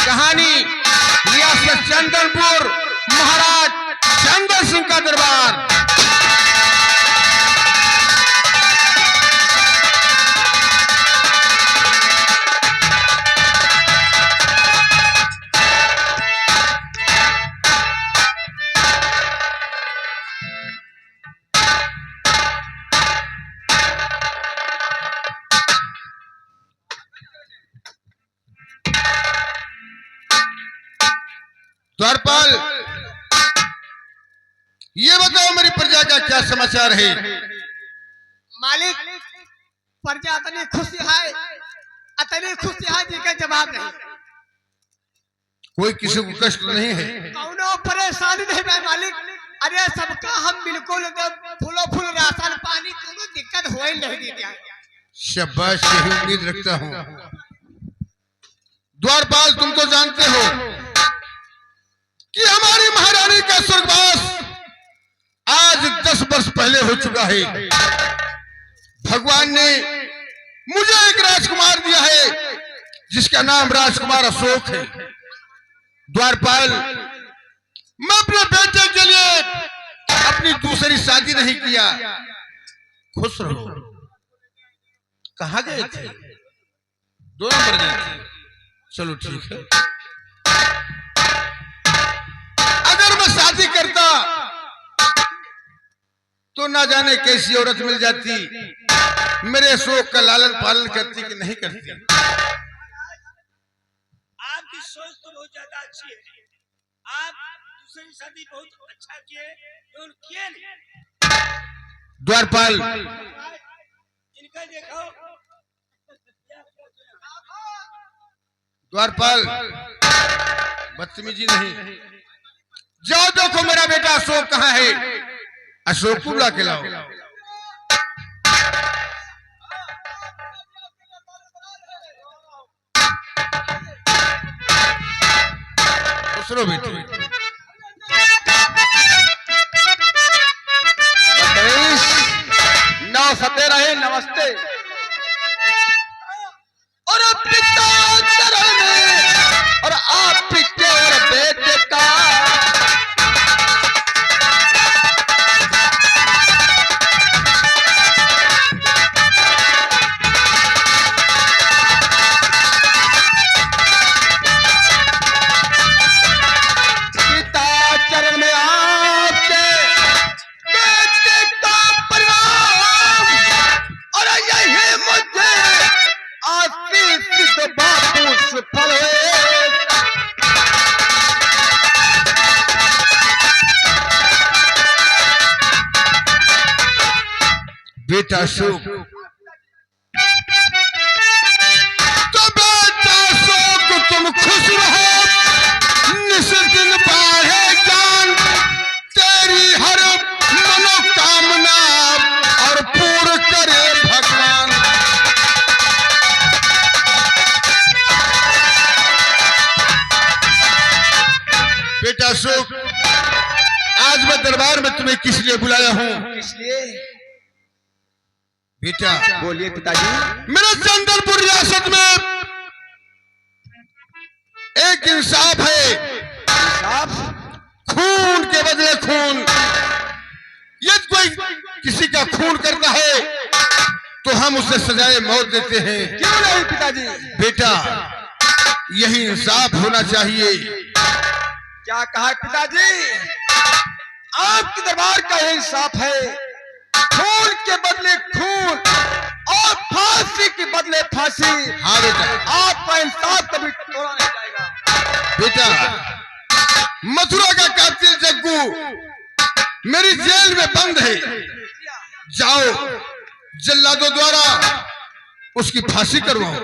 कहानी रियासत चंदनपुर, महाराज चंदन सिंह का दरबार। द्वारपाल, ये बताओ मेरी प्रजा का क्या समाचार है? मालिक, प्रजा इतनी खुशी है जिसका जवाब नहीं। कोई किसी को कष्ट नहीं है? कौनो परेशानी नहीं है मालिक। अरे सबका हम बिल्कुल फूलो फूल राशन पानी कोनो दिक्कत हो ही नहीं देते। शाबाश, यही उम्मीद रखता हूँ। द्वारपाल, तुम तो जानते हो कि हमारी महारानी का स्वर्गवास आज 10 वर्ष पहले हो चुका है। भगवान ने मुझे एक राजकुमार दिया है जिसका नाम राजकुमार अशोक है। द्वारपाल, मैं अपने बेटे के लिए अपनी दूसरी शादी नहीं किया। खुश रहो। कहाँ गए थे? 2 नंबर गए थे। चलो ठीक है। अगर मैं शादी करता तो ना जाने कैसी औरत मिल जाती, मेरे अशोक का लालन पालन करती कि नहीं करती। आपकी सोच तो बहुत ज्यादा अच्छी है। आप दूसरी शादी बहुत अच्छा किए नहीं। द्वारपाल, इनका देखो। द्वारपाल, बदतमीजी नहीं। जाओ देखो मेरा बेटा अशोक कहाँ है। अशोक को ला के लाओ। सुनो बेटे, 9-17 है। नमस्ते। और पिता चरण में और आप पिते और बेटे का बेटा अशोक, तो बेटा अशोक तुम खुश रहो। निस्दिन बढ़े ज्ञान, तेरी हर मनोकामना और पूर्ण करे भगवान। बेटा अशोक, आज मैं दरबार में तुम्हें किस लिए बुलाया हूँ? किस लिए? बेटा बोलिए पिताजी। मेरे चंदनपुर रियासत में एक इंसाफ है। इंसाफ? खून के बदले खून। यदि कोई किसी का खून करता है तो हम उसे सजाए मौत देते हैं। क्यों नहीं पिताजी? बेटा, यही इंसाफ होना चाहिए। क्या कहा पिताजी? आपके दरबार का यही इंसाफ है। खून के बदले खून और फांसी के बदले फांसी। हाँ बेटा। आपका इंसाफ कभी तोड़ा नहीं जाएगा। बेटा, मथुरा का कातिल जग्गू मेरी जेल में बंद है। जाओ, जल्लादों द्वारा उसकी फांसी करवाओ।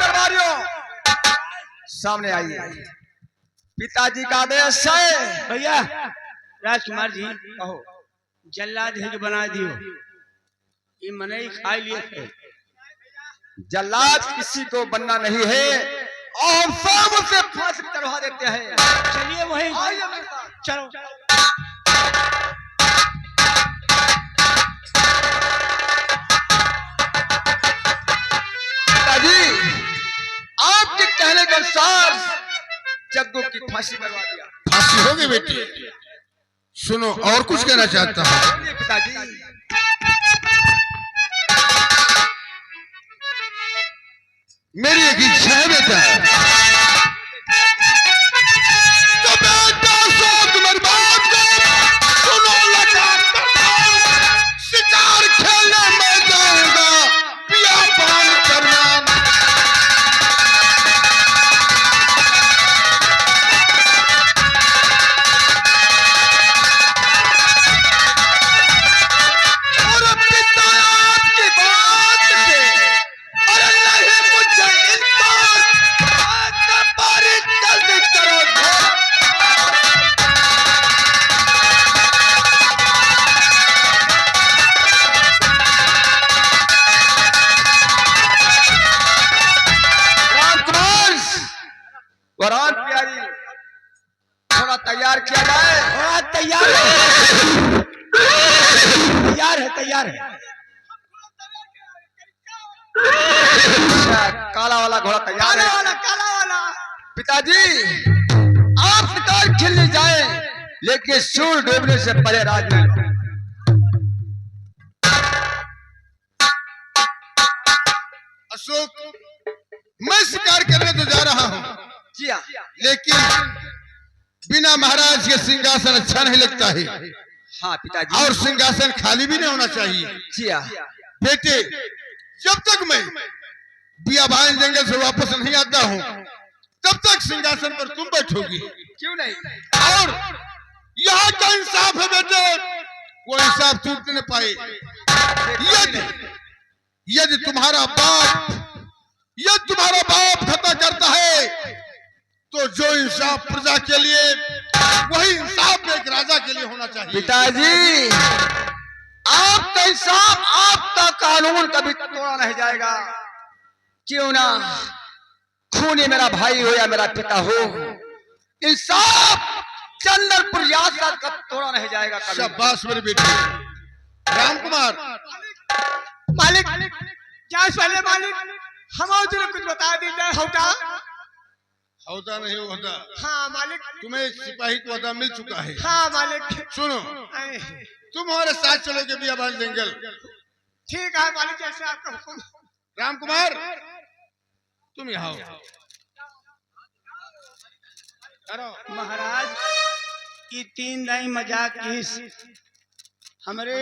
दरबारियों, सामने आइए। पिताजी का आदेश है। भैया राजकुमार जी, कहो। जल्लाद है कि बना दियो। ये मने ही खा लिए थे। जल्लाद किसी को बनना नहीं है और सब उसे फांसी चढ़वा देते हैं। चलिए वहीं आइए मेरे साथ। चलो। पिताजी, आपके कहने के अनुसार जग्गू की फांसी करवा दिया। फांसी हो गई बेटी। सुनो और कुछ कहना चाहता हूँ। बोलिए पिताजी। मेरी एक इच्छा है बेटा, तो बेटा शोक बर्बाद कर, सुनो लगा शिकार खेलने में जाऊंगा, पिया पान करना। और पिता आपकी बात से और नहीं मुझे इनकार, आज बारी जल्दी करो। रामकुमार वरान प्यारी थोड़ा तैयार किया जाए। घोड़ा तैयार है, तैयार है, तैयार है। अच्छा, काला वाला घोड़ा तैयार है। काला वाला। पिताजी आप शिकार खेलने जाए, लेकिन सूर्य डूबने से पहले राजमहल। अशोक, मैं शिकार करने तो जा रहा हूँ, जी हाँ। लेकिन बिना महाराज के सिंहासन अच्छा नहीं लगता है, हाँ पिताजी। और सिंहासन खाली भी नहीं होना चाहिए। जी हाँ। बेटे, जब तक मैं बियाबान जंगल से वापस नहीं आता हूँ, तब तक सिंहासन पर तुम बैठोगी। क्यों नहीं? और यहाँ का इंसाफ है बेटे, वो इंसाफ टूट न पाए। यदि तुम्हारा बाप खता करता है, तो जो इंसाफ प्रजा के लिए, वही इंसाफ एक राजा के लिए होना चाहिए। पिताजी आपका इंसाफ, आपका कानून कभी तोड़ा नहीं जाएगा। क्यों ना खूनी मेरा भाई हो या मेरा पिता हो, इंसाफ चंदनपुर याद का तोड़ा नहीं जाएगा कभी। शाबाश मेरे बेटे। रामकुमार, मालिक क्या पहले मालिक हम कुछ बता दीजिए। होता नहीं होता। हाँ मालिक। तुम्हें सिपाही को अदा मिल चुका है। हाँ मालिक। सुनो, तुम हमारे साथ चलोगे बियाबान जंगल। ठीक है मालिक, जैसे आपका हुक्म। रामकुमार, तुम यहाँ महाराज ये 3 दाई मजाक की हमरे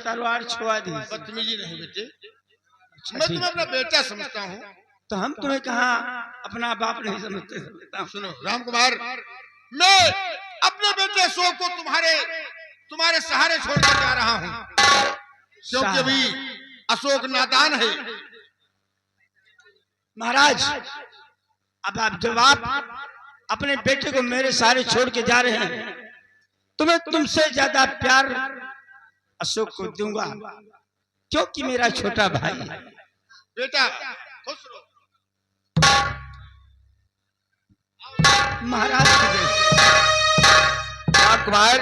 तलवार छुआ दी। बदतमीजी नहीं बेटे, मैं तुम्हें अपना बेटा समझता हूँ। तो हम तुम्हें कहाँ अपना बाप नहीं समझता। सुनो रामकुमार, मैं अपने बेटे अशोक को तुम्हारे सहारे छोड़कर जा रहा हूँ, क्योंकि अभी अशोक नादान है। महाराज अब जब आप अपने बेटे को मेरे सहारे छोड़ के जा रहे हैं, तो मैं तुमसे ज्यादा प्यार अशोक को दूंगा, क्योंकि मेरा छोटा भाई है। बेटा खुश रहो। महाराज रामकुमार,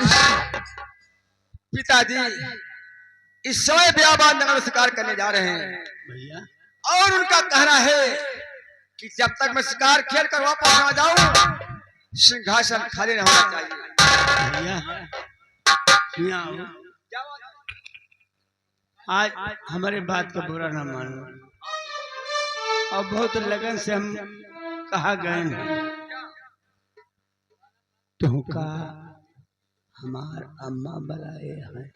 पिताजी इस समय बियाबान जंगल में शिकार करने जा रहे हैं भैया, और उनका कहना है कि जब तक मैं शिकार खेल कर वापस ना जाऊं, सिंहासन खाली नहीं होना चाहिए। भैया यहाँ आओ। आज हमारे बात का बुरा ना मानो, और बहुत लगन से हम कहा गए हैं, तुमका हमार अम्मा बुलाए हैं।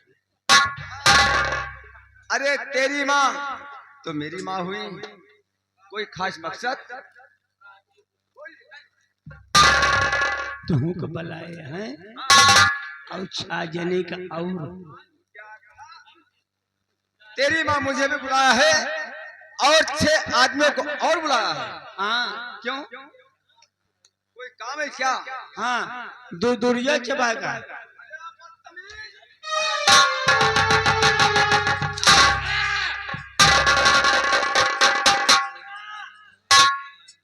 अरे तेरी माँ तो मेरी माँ हुई, कोई खास मकसद? तुमको बुलाए हैं और छाजने का और तेरी माँ मुझे भी बुलाया है और 6 आदमियों को और बुलाया है। हाँ क्यों? कोई काम है क्या? हाँ, दूरिया चबाएगा।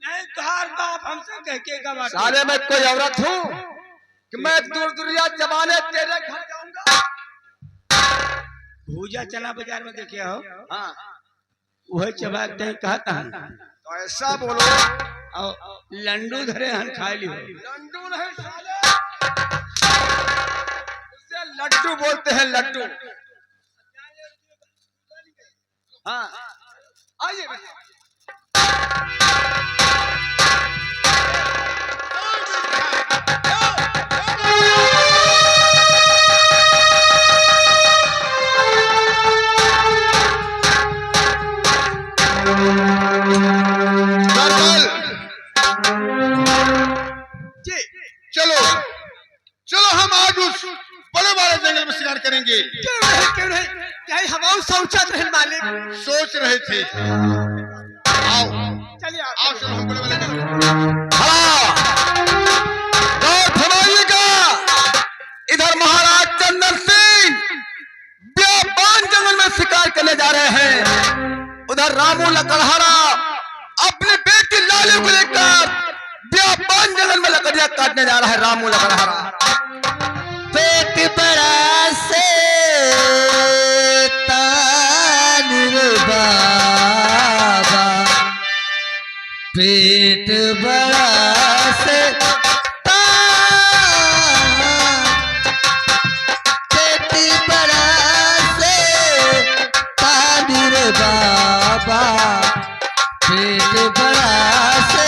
नहीं तुहार बाप हमसे कह के गवा। साले मैं कोई औरत हूँ कि मैं दूर दूरिया जमाने तेरे घर जाऊंगा? भूजा चना बाजार में देखे हो? हाँ, वही चबा के कहता है। तो ऐसा बोलो। और लंडू धरे हन खा लियो। लड्डू नहीं साले, उसे लड्डू बोलते हैं, लड्डू। हाँ आइए द्वारपाल, जी। चलो चलो हम आज उस बड़े बड़े जंगल में शिकार करेंगे। क्यों नहीं क्या हम सोचत रहे मालिक। सोच रहे थे। आओ चलिए आओ चलो हम बड़े बड़े जंगल। इधर महाराज चंदन सिंह व्यापान जंगल में शिकार करने जा रहे हैं। उधर रामू लकड़हारा अपनी बेटी लाली को लेकर व्यापान जंगल में लकड़ियां काटने जा रहा है। रामू लकड़हारा पेट बड़ा से तानिर बाबा, पेट बड़ा से बाबा, पेट बड़ा से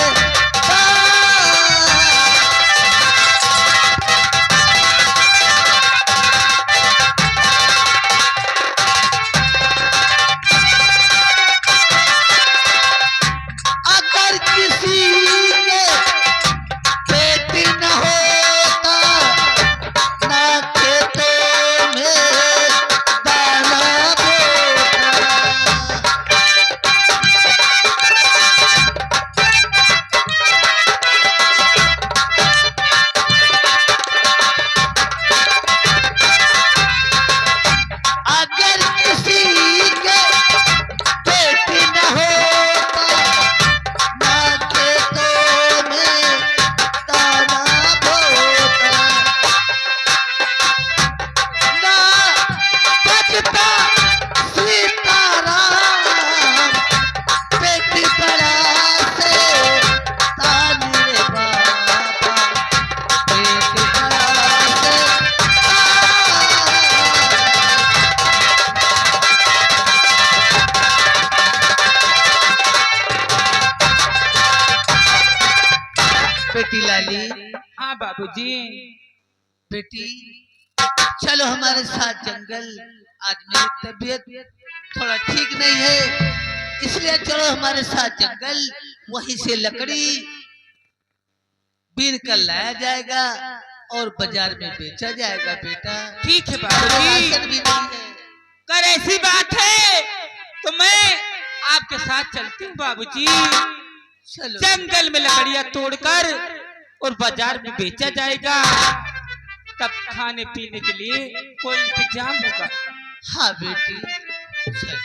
अगर किसी के पेट न होता ना खेतों में दाना बेटी लाली। हाँ बाबूजी। बेटी चलो हमारे साथ जंगल। आज मेरी तबीयत थोड़ा ठीक नहीं है, इसलिए चलो हमारे साथ जंगल। वहीं से लकड़ी बीन कर लाया जाएगा और बाजार में बेचा जाएगा। बेटा ठीक है बाबूजी। राशन भी नहीं है। कर ऐसी बात है तो मैं आपके साथ चलती हूँ बाबूजी। चलो जंगल में लकड़ियां तोड़कर और बाजार में बेचा जाएगा, तब खाने पीने के लिए कोई इंतजाम होगा। हाँ बेटी चल।